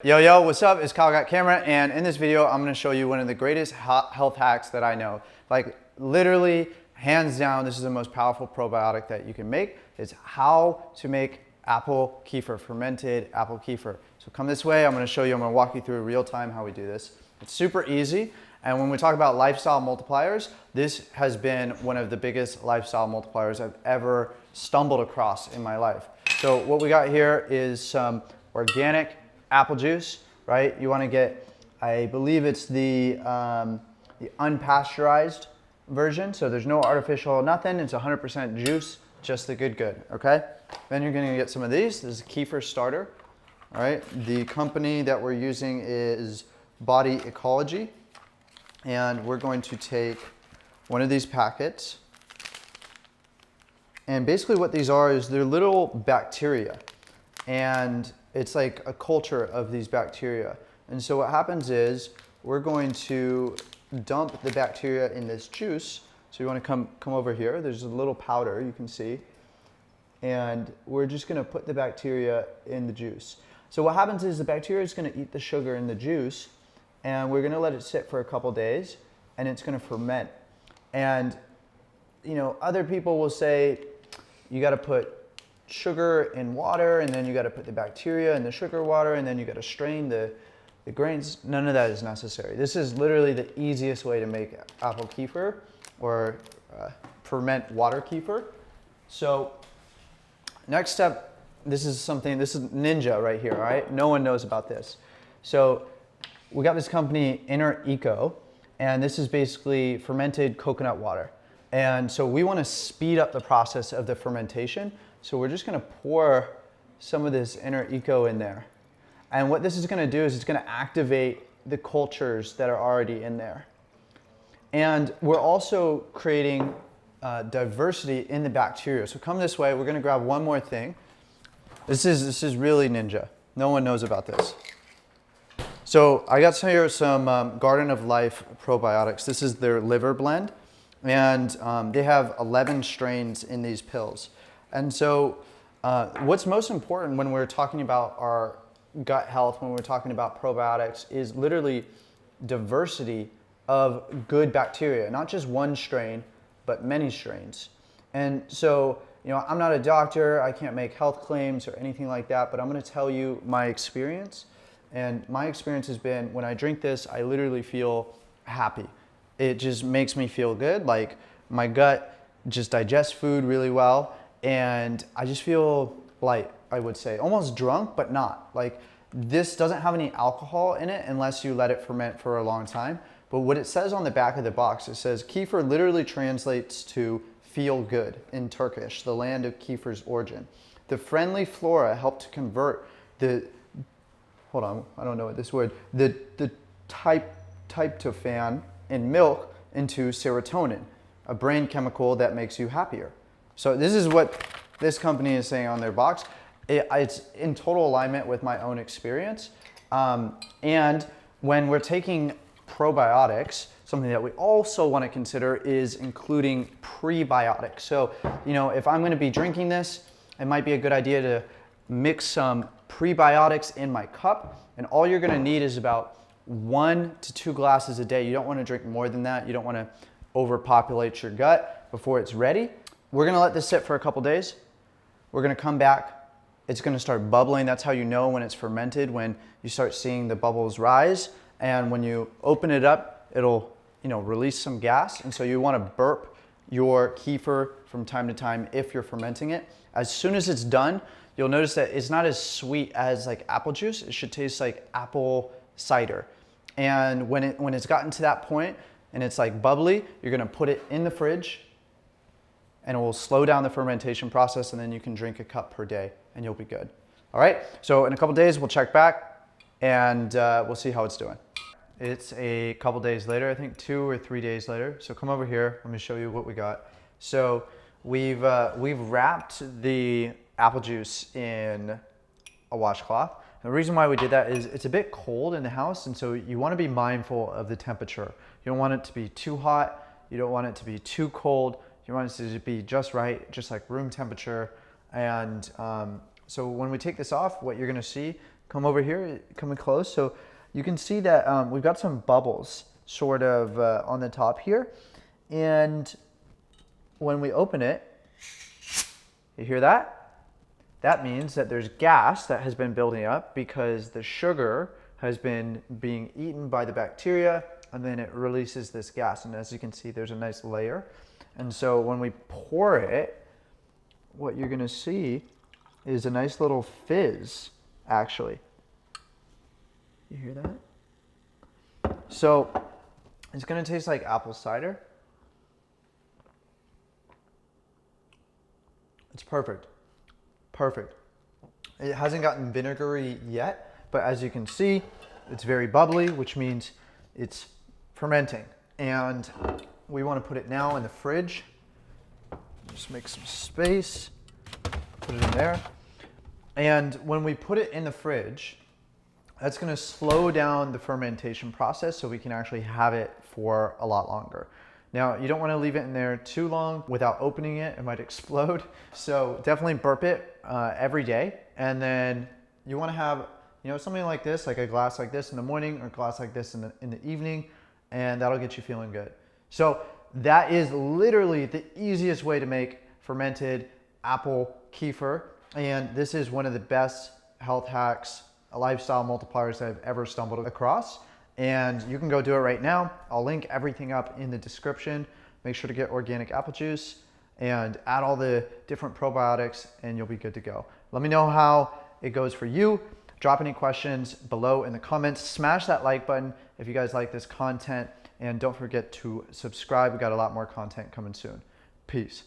Yo, what's up? It's Kyle Got Camera, and in this video, I'm gonna show you one of the greatest health hacks that I know. Like, literally, hands down, this is the most powerful probiotic that you can make. It's how to make apple kefir, fermented apple kefir. So come this way, I'm gonna show you, I'm gonna walk you through real time how we do this. It's super easy, and when we talk about lifestyle multipliers, this has been one of the biggest lifestyle multipliers I've ever stumbled across in my life. So what we got here is some organic apple juice, right? You want to get, I believe it's the unpasteurized version, so there's no artificial nothing. It's 100% juice, just the good, okay? Then you're going to get some of these. This is Kefir starter, all right? The company that we're using is Body Ecology, and we're going to take one of these packets, and basically what these are is they're little bacteria, and it's like a culture of these bacteria. And so what happens is we're going to dump the bacteria in this juice. So you want to come over here. There's a little powder you can see. And we're just going to put the bacteria in the juice. So what happens is the bacteria is going to eat the sugar in the juice, and we're going to let it sit for a couple days, and it's going to ferment. And you know, other people will say you got to put sugar in water, and then you got to put the bacteria in the sugar water, and then you got to strain the grains. None of that is necessary. This is literally the easiest way to make apple kefir, or ferment water kefir. So next step, this is ninja right here, all right? No one knows about this. So we got this company, Inner Eco, and this is basically fermented coconut water. And so we want to speed up the process of the fermentation. So we're just going to pour some of this Inner Eco in there. And what this is going to do is it's going to activate the cultures that are already in there. And we're also creating diversity in the bacteria. So come this way, we're going to grab one more thing. This is really ninja. No one knows about this. So I got here some Garden of Life probiotics. This is their liver blend. And they have 11 strains in these pills. And so what's most important when we're talking about our gut health, when we're talking about probiotics, is literally diversity of good bacteria, not just one strain, but many strains. And so, you know, I'm not a doctor, I can't make health claims or anything like that, but I'm gonna tell you my experience. And my experience has been, when I drink this, I literally feel happy. It just makes me feel good. Like, my gut just digests food really well. And I just feel light, I would say. Almost drunk, but not. Like, this doesn't have any alcohol in it unless you let it ferment for a long time. But what it says on the back of the box, it says, Kefir literally translates to feel good in Turkish, the land of Kefir's origin. The friendly flora helped to convert the, hold on, I don't know what this word, the tryptophan in milk into serotonin, a brain chemical that makes you happier. So this is what this company is saying on their box. It's in total alignment with my own experience. And when we're taking probiotics, something that we also want to consider is including prebiotics. So, you know, if I'm going to be drinking this, it might be a good idea to mix some prebiotics in my cup. And all you're going to need is about 1 to 2 glasses a day. You don't want to drink more than that. You don't want to overpopulate your gut before it's ready. We're going to let this sit for a couple days. We're going to come back. It's going to start bubbling. That's how you know when it's fermented, when you start seeing the bubbles rise. And when you open it up, it'll, you know, release some gas. And so you want to burp your kefir from time to time if you're fermenting it. As soon as it's done, you'll notice that it's not as sweet as like apple juice. It should taste like apple cider. And when it's gotten to that point and it's like bubbly, you're going to put it in the fridge, and it will slow down the fermentation process, and then you can drink a cup per day and you'll be good. All right, so in a couple days we'll check back, and we'll see how it's doing. It's a couple days later, I think 2 or 3 days later. So come over here, let me show you what we got. So we've wrapped the apple juice in a washcloth. And the reason why we did that is it's a bit cold in the house, and so you want to be mindful of the temperature. You don't want it to be too hot, you don't want it to be too cold. You want it to be just right, just like room temperature. And so when we take this off, what you're going to see, come over here, coming close. So you can see that we've got some bubbles sort of on the top here. And when we open it, you hear that? That means that there's gas that has been building up because the sugar has been being eaten by the bacteria, and then it releases this gas. And as you can see, there's a nice layer. And so when we pour it, what you're gonna see is a nice little fizz, actually. You hear that? So it's gonna taste like apple cider. It's perfect, perfect. It hasn't gotten vinegary yet, but as you can see, it's very bubbly, which means it's fermenting. And we want to put it now in the fridge. Just make some space, put it in there. And when we put it in the fridge, that's going to slow down the fermentation process so we can actually have it for a lot longer. Now, you don't want to leave it in there too long without opening it. It might explode. So definitely burp it every day. And then you want to have, you know, something like this, like a glass like this in the morning or a glass like this in the evening, and that'll get you feeling good. So that is literally the easiest way to make fermented apple kefir. And this is one of the best health hacks, lifestyle multipliers that I've ever stumbled across. And you can go do it right now. I'll link everything up in the description. Make sure to get organic apple juice and add all the different probiotics and you'll be good to go. Let me know how it goes for you. Drop any questions below in the comments. Smash that like button if you guys like this content, and don't forget to subscribe. We got a lot more content coming soon. Peace.